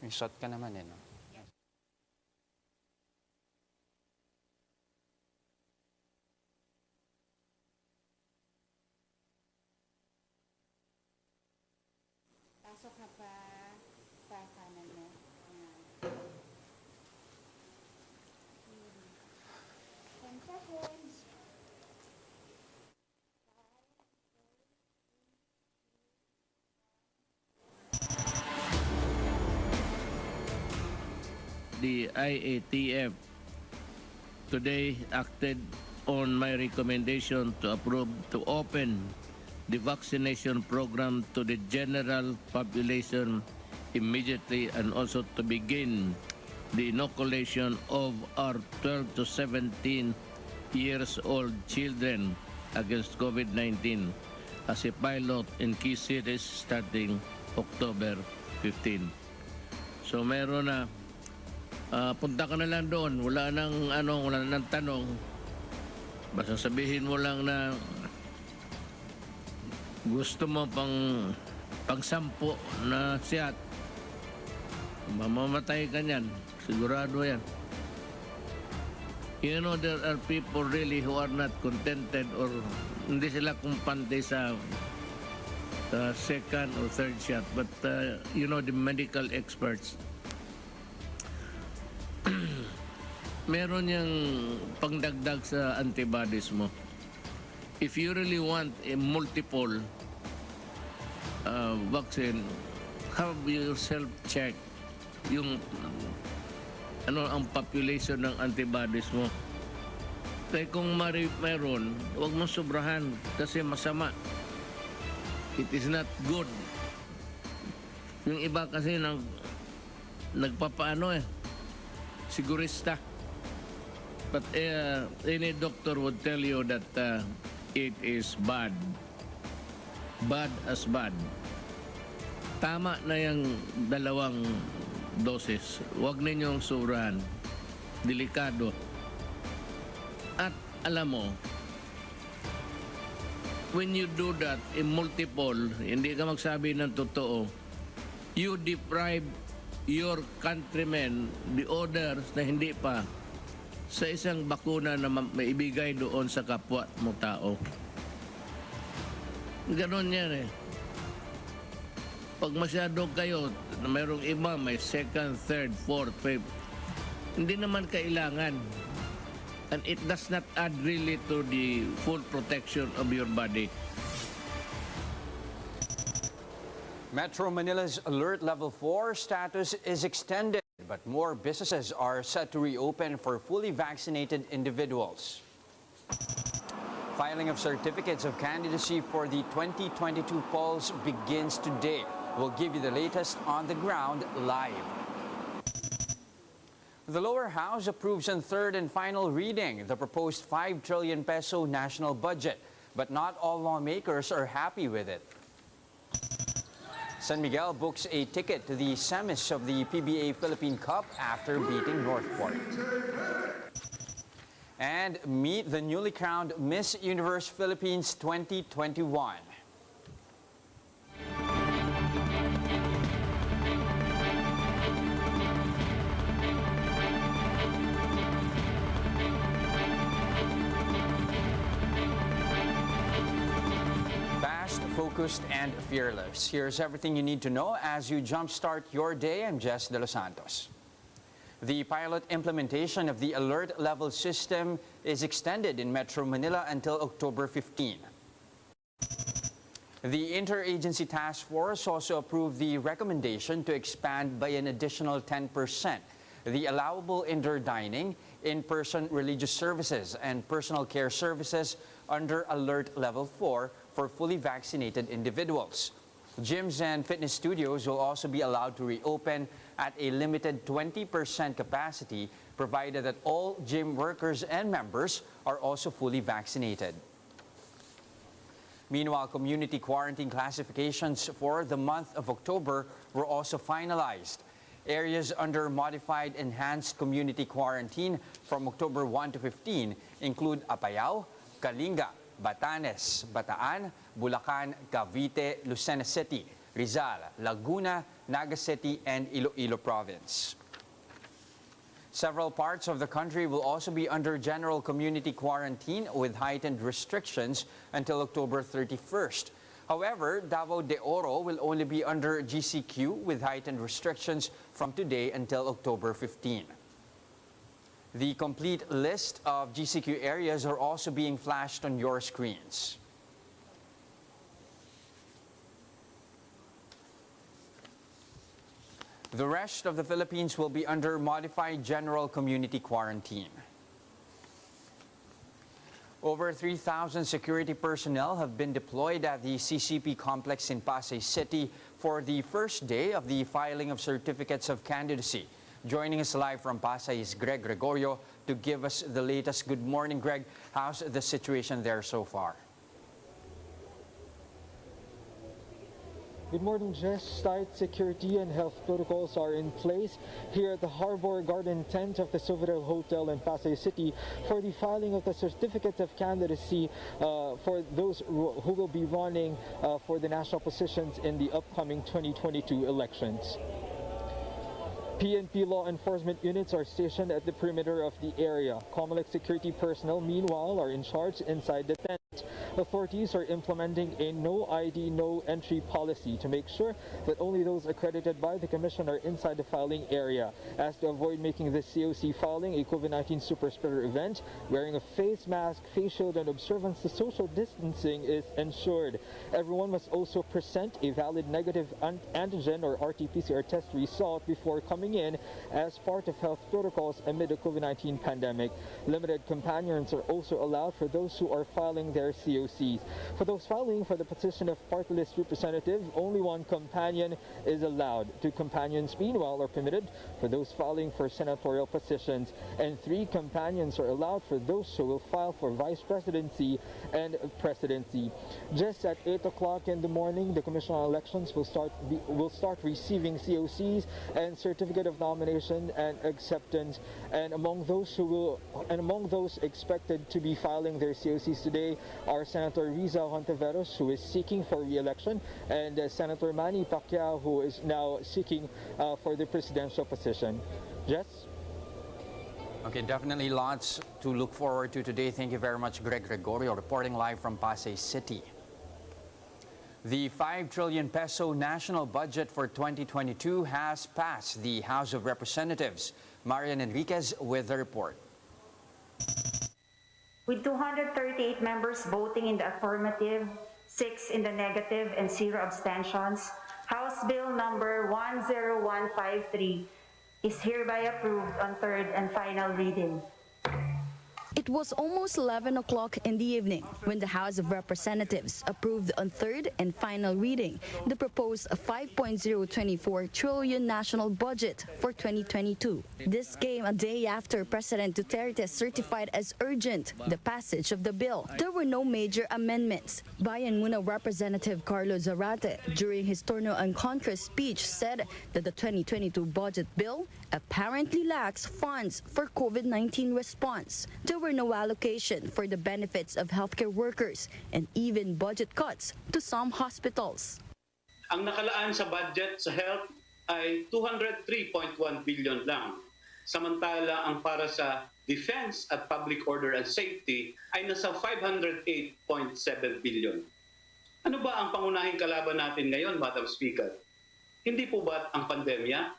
May shot ka naman eh, no? Pasok na pa kanan mo. Ayan. 10 seconds. The IATF today acted on my recommendation to approve to open the vaccination program to the general population immediately and also to begin the inoculation of our 12 to 17 years old children against COVID-19 as a pilot in key cities starting October 15. So meron na punta ka na lang doon, wala nang tanong. Basta sabihin mo lang na gusto mo pang 10 na siyat. Mamamatay ka niyan, sigurado yan. You know, there are people really who are not contented or hindi sila kumpante sa second or third shot. But you know, the medical experts, meron yung pangdagdag sa antibodies mo. If you really want a multiple vaccine, have yourself check yung ang population ng antibodies mo. Kaya kung meron, huwag mong sobrahan kasi masama. It is not good. Yung iba kasi nagpapaano sigurista. But any doctor would tell you that it is bad. Bad as bad. Tama na yung 2 doses. Huwag ninyong sobrahan. Delikado. At alam mo, when you do that in multiple, hindi ka magsabi ng totoo, you deprive your countrymen, the others na hindi pa, sa isang bakuna na maibigay doon sa kapwa mo tao. Ganon yan eh. Pag masyado kayo, mayroong iba, may second, third, fourth, fifth, hindi naman kailangan. And it does not add really to the full protection of your body. Metro Manila's Alert Level 4 status is extended, but more businesses are set to reopen for fully vaccinated individuals. Filing of certificates of candidacy for the 2022 polls begins today. We'll give you the latest on the ground live. The lower house approves on third and final reading the proposed 5 trillion peso national budget, but not all lawmakers are happy with it. San Miguel books a ticket to the semis of the PBA Philippine Cup after beating Northport. And meet the newly crowned Miss Universe Philippines 2021. Focused and fearless. Here's everything you need to know as you jumpstart your day. I'm Jess De Los Santos. The pilot implementation of the alert level system is extended in Metro Manila until October 15. The Interagency Task Force also approved the recommendation to expand by an additional 10% the allowable indoor dining, in-person religious services, and personal care services under Alert Level 4 for fully vaccinated individuals. Gyms and fitness studios will also be allowed to reopen at a limited 20% capacity, provided that all gym workers and members are also fully vaccinated. Meanwhile, community quarantine classifications for the month of October were also finalized. Areas under modified enhanced community quarantine from October 1 to 15 include Apayao, Kalinga, Batanes, Bataan, Bulacan, Cavite, Lucena City, Rizal, Laguna, Naga City, and Iloilo Province. Several parts of the country will also be under general community quarantine with heightened restrictions until October 31st. However, Davao de Oro will only be under GCQ with heightened restrictions from today until October 15. The complete list of GCQ areas are also being flashed on your screens. The rest of the Philippines will be under modified general community quarantine. Over 3,000 security personnel have been deployed at the CCP complex in Pasay City for the first day of the filing of certificates of candidacy. Joining us live from Pasay is Greg Gregorio to give us the latest. Good morning, Greg. How's the situation there so far? Good morning, Jess. Tight security and health protocols are in place here at the Harbor Garden tent of the Sofitel Hotel in Pasay City for the filing of the certificate of candidacy for those who will be running for the national positions in the upcoming 2022 elections. PNP law enforcement units are stationed at the perimeter of the area. Comelec security personnel, meanwhile, are in charge inside the tent. Authorities are implementing a no ID, no entry policy to make sure that only those accredited by the Commission are inside the filing area. As to avoid making the COC filing a COVID-19 super spreader event, wearing a face mask, face shield, and observance to social distancing is ensured. Everyone must also present a valid negative antigen or RT-PCR test result before coming in as part of health protocols amid the COVID-19 pandemic. Limited companions are also allowed for those who are filing their COCs. For those filing for the position of party list representative, only one companion is allowed. 2 companions, meanwhile, are permitted for those filing for senatorial positions, and 3 companions are allowed for those who will file for vice presidency and presidency. Just at 8 o'clock in the morning, the Commission on Elections will start receiving COCs and certificate of nomination and acceptance. And among those expected to be filing their COCs today are Senator Riza Hontiveros, who is seeking for re-election, and Senator SEN.PACQUIAO, who is now seeking for the presidential position. Jess? Okay, definitely lots to look forward to today. Thank you very much, Greg Gregorio, reporting live from Pasay City. The 5 trillion peso national budget for 2022 has passed the House of Representatives. Marian Enriquez with the report. With 238 members voting in the affirmative, 6 in the negative, and 0 abstentions, House Bill number 10153 is hereby approved on third and final reading. It was almost 11 o'clock in the evening when the House of Representatives approved on third and final reading the proposed 5.024 trillion national budget for 2022. This came a day after President Duterte certified as urgent the passage of the bill. There were no major amendments. Bayan Muna Representative Carlos Zarate, during his Torno and Contra speech, said that the 2022 budget bill apparently lacks funds for COVID-19 response. There were no allocation for the benefits of healthcare workers and even budget cuts to some hospitals. Ang nakalaan sa budget sa health ay 203.1 billion lang. Samantala, ang para sa defense at public order and safety ay nasa 508.7 billion. Ano ba ang pangunahing kalaban natin ngayon, Madam Speaker? Hindi po ba ang pandemya?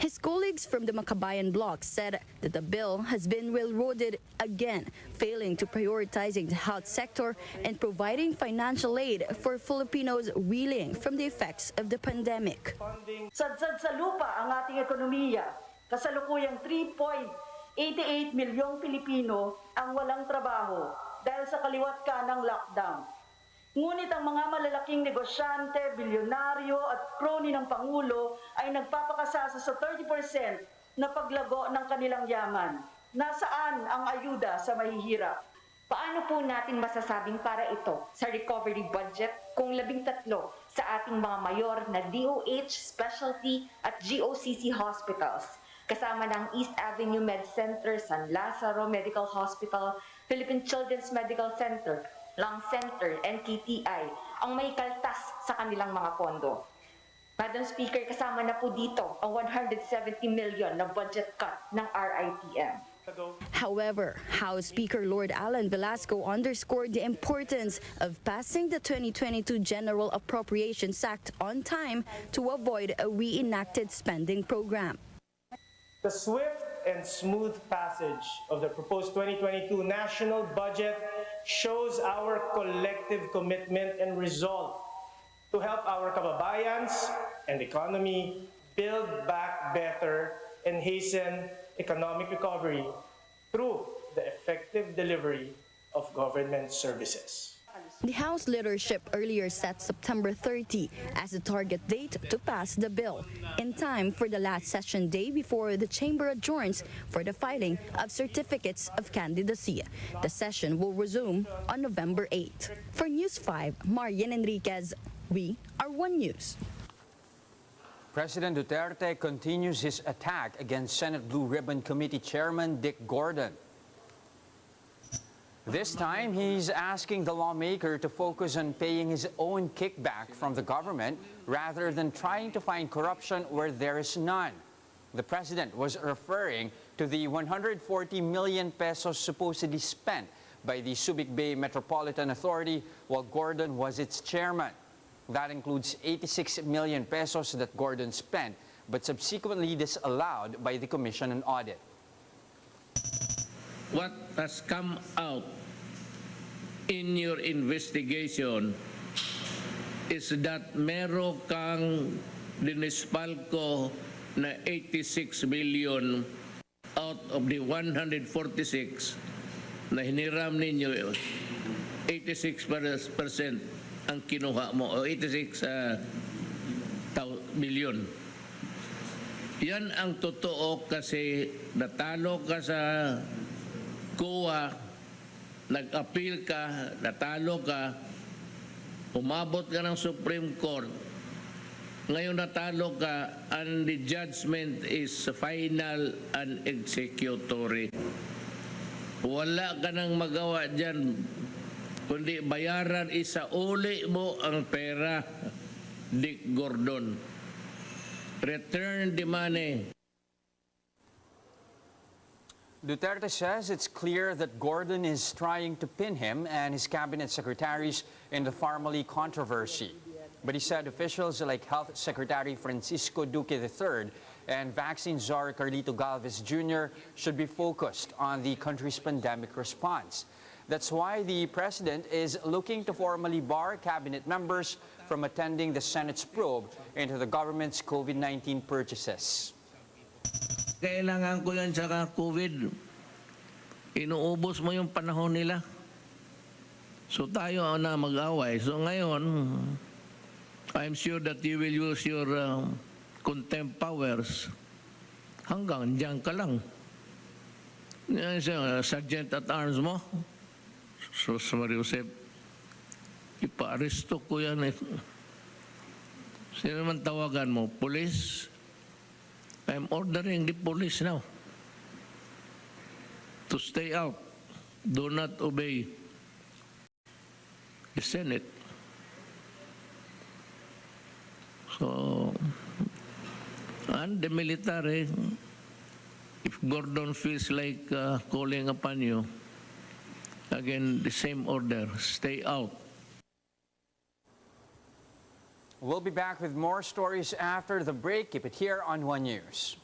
His colleagues from the Makabayan bloc said that the bill has been railroaded again, failing to prioritizing the health sector and providing financial aid for Filipinos reeling from the effects of the pandemic. Sadsad sa lupa ang ating ekonomiya. Kasalukuyang 3.88 milyong Pilipino ang walang trabaho dahil sa kaliwat ka ng lockdown. Ngunit ang mga malalaking negosyante, bilyonaryo at crony ng Pangulo ay nagpapakasasa sa 30% na paglago ng kanilang yaman. Nasaan ang ayuda sa mahihirap? Paano po natin masasabing para ito sa recovery budget kung 13 sa ating mga mayor na DOH, specialty at GOCC hospitals, kasama ng East Avenue Med Center, San Lazaro Medical Hospital, Philippine Children's Medical Center, Lung Center, NKTI, ang may kaltas sa kanilang mga pondo. Madam Speaker, kasama na po dito ang 170 million na budget cut ng RITM. However, House Speaker Lord Alan Velasco underscored the importance of passing the 2022 General Appropriations Act on time to avoid a reenacted spending program. The swift and smooth passage of the proposed 2022 national budget shows our collective commitment and resolve to help our kababayans and economy build back better and hasten economic recovery through the effective delivery of government services. The House leadership earlier set September 30 as the target date to pass the bill, in time for the last session day before the chamber adjourns for the filing of certificates of candidacy. The session will resume on November 8. For News 5, Marian Enriquez, we are One News. President Duterte continues his attack against Senate Blue Ribbon Committee Chairman Dick Gordon. This time, he's asking the lawmaker to focus on paying his own kickback from the government rather than trying to find corruption where there is none. The president was referring to the 140 million pesos supposedly spent by the Subic Bay Metropolitan Authority while Gordon was its chairman. That includes 86 million pesos that Gordon spent, but subsequently disallowed by the Commission on Audit. What has come out in your investigation is that meron kang dinispalko na 86 billion out of the 146 na hiniram ninyo, 86% ang kinuha mo, o 86 billion. Yan ang totoo kasi natalo ka sa COA, nag-appeal ka, natalo ka, umabot ka ng Supreme Court, ngayon natalo ka, and the judgment is final and executory. Wala ka nang magawa dyan, kundi bayaran isa uli mo ang pera, Dick Gordon. Return the money. Duterte says it's clear that Gordon is trying to pin him and his cabinet secretaries in the Pharmaly controversy. But he said officials like Health Secretary Francisco Duque III and vaccine czar Carlito Galvez Jr. should be focused on the country's pandemic response. That's why the president is looking to formally bar cabinet members from attending the Senate's probe into the government's COVID-19 purchases. Kailangan ko yan sa COVID. Inuubos mo yung panahon nila. So tayo na mag-away. So ngayon, I'm sure that you will use your contempt powers. Hanggang dyan ka lang. Yan siya, Sergeant at Arms mo. So, Mariusep, ipa-aresto ko yan. Sino naman tawagan mo? Police? I'm ordering the police now to stay out. Do not obey the Senate. So, and the military, if Gordon feels like calling upon you, again, the same order, stay out. We'll be back with more stories after the break. Keep it here on One News.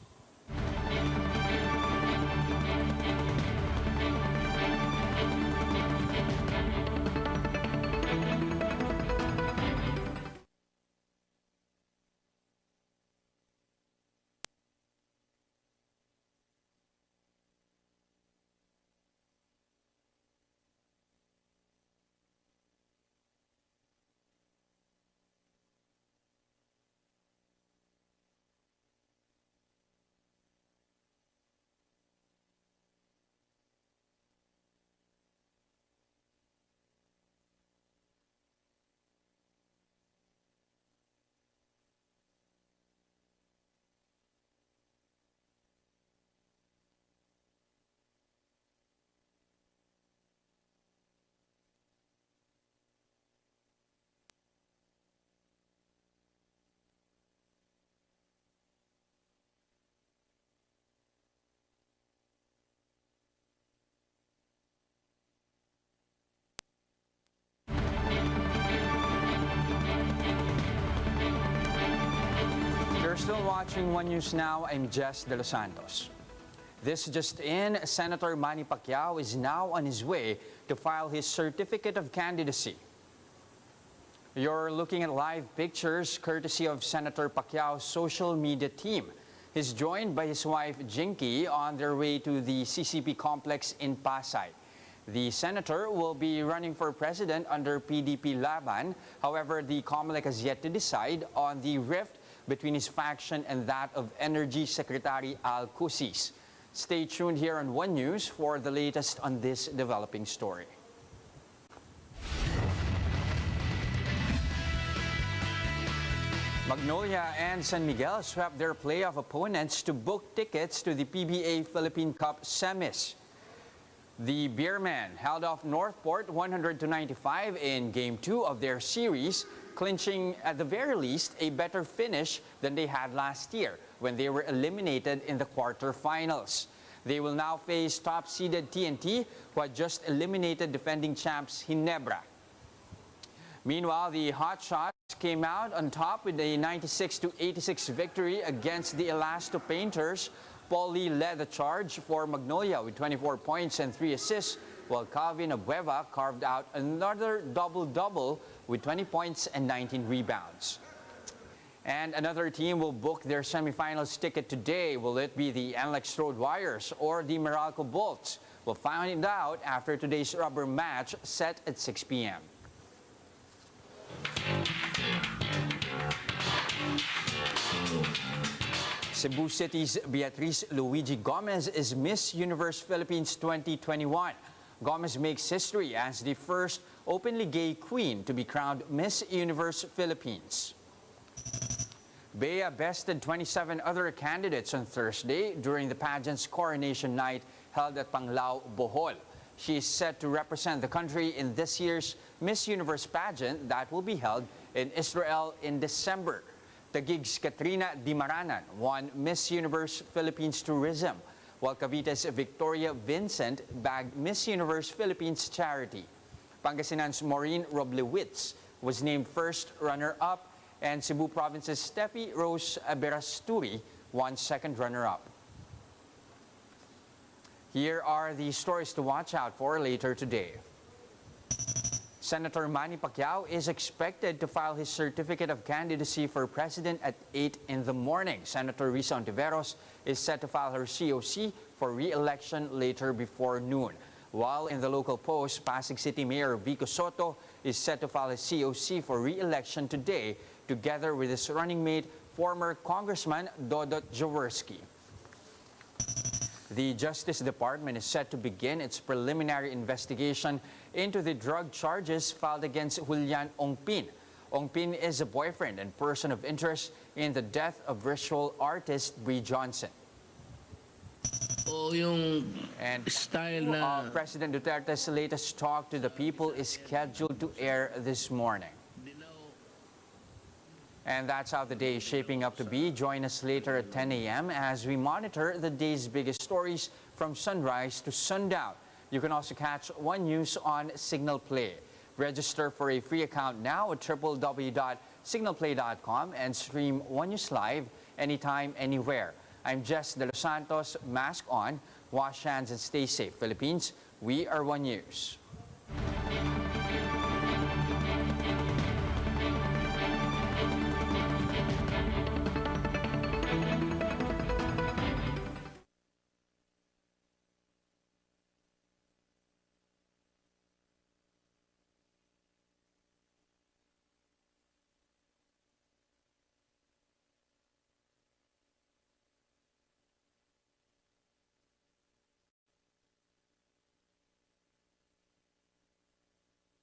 still watching One News Now. I'm Jess De Los Santos. This just in, Senator Manny Pacquiao is now on his way to file his certificate of candidacy. You're looking at live pictures courtesy of Senator Pacquiao's social media team. He's joined by his wife Jinky on their way to the CCP complex in Pasay. The senator will be running for president under PDP Laban. However, the COMELEC has yet to decide on the rift between his faction and that of Energy Secretary Al Cusis. Stay tuned here on One News for the latest on this developing story. Magnolia and San Miguel swept their playoff opponents to book tickets to the PBA Philippine Cup semis. The Beermen held off Northport 100-95 in Game 2 of their series, clinching at the very least a better finish than they had last year when they were eliminated in the quarterfinals. They will now face top-seeded TNT, who had just eliminated defending champs Ginebra. Meanwhile, the Hotshots came out on top with a 96-86 victory against the Elasto Painters. Paul Lee led the charge for Magnolia with 24 points and 3 assists, while Calvin Abueva carved out another double-double with 20 points and 19 rebounds. And another team will book their semifinals ticket today. Will it be the NLEX Road Warriors or the Meralco Bolts? We'll find out after today's rubber match set at 6 p.m. Cebu City's Beatriz Luigi Gomez is Miss Universe Philippines 2021. Gomez makes history as the first openly gay queen to be crowned Miss Universe Philippines. Bea bested 27 other candidates on Thursday during the pageant's coronation night held at Panglao, Bohol. She is set to represent the country in this year's Miss Universe pageant that will be held in Israel in December. Taguig's Katrina Dimaranan won Miss Universe Philippines Tourism, while Cavite's Victoria Vincent bagged Miss Universe Philippines Charity. Pangasinan's Maureen Roblewitz was named first runner-up, and Cebu Province's Steffi Rose Aberasturi won second runner-up. Here are the stories to watch out for later today. Senator Manny Pacquiao is expected to file his certificate of candidacy for president at 8 in the morning. Senator Risa Ontiveros is set to file her COC for re-election later before noon. While in the local post, Pasig City Mayor Vico Soto is set to file his COC for re-election today, together with his running mate, former Congressman Dodot Jaworski. The Justice Department is set to begin its preliminary investigation into the drug charges filed against Julian Ongpin. Ongpin is a boyfriend and person of interest in the death of visual artist Bree Johnson. And President Duterte's latest talk to the people is scheduled to air this morning. And that's how the day is shaping up to be. Join us later at 10 a.m. as we monitor the day's biggest stories from sunrise to sundown. You can also catch One News on Signal Play. Register for a free account now at www.signalplay.com and stream One News live anytime, anywhere. I'm Jess De Los Santos. Mask on, wash hands and stay safe. Philippines, we are One News.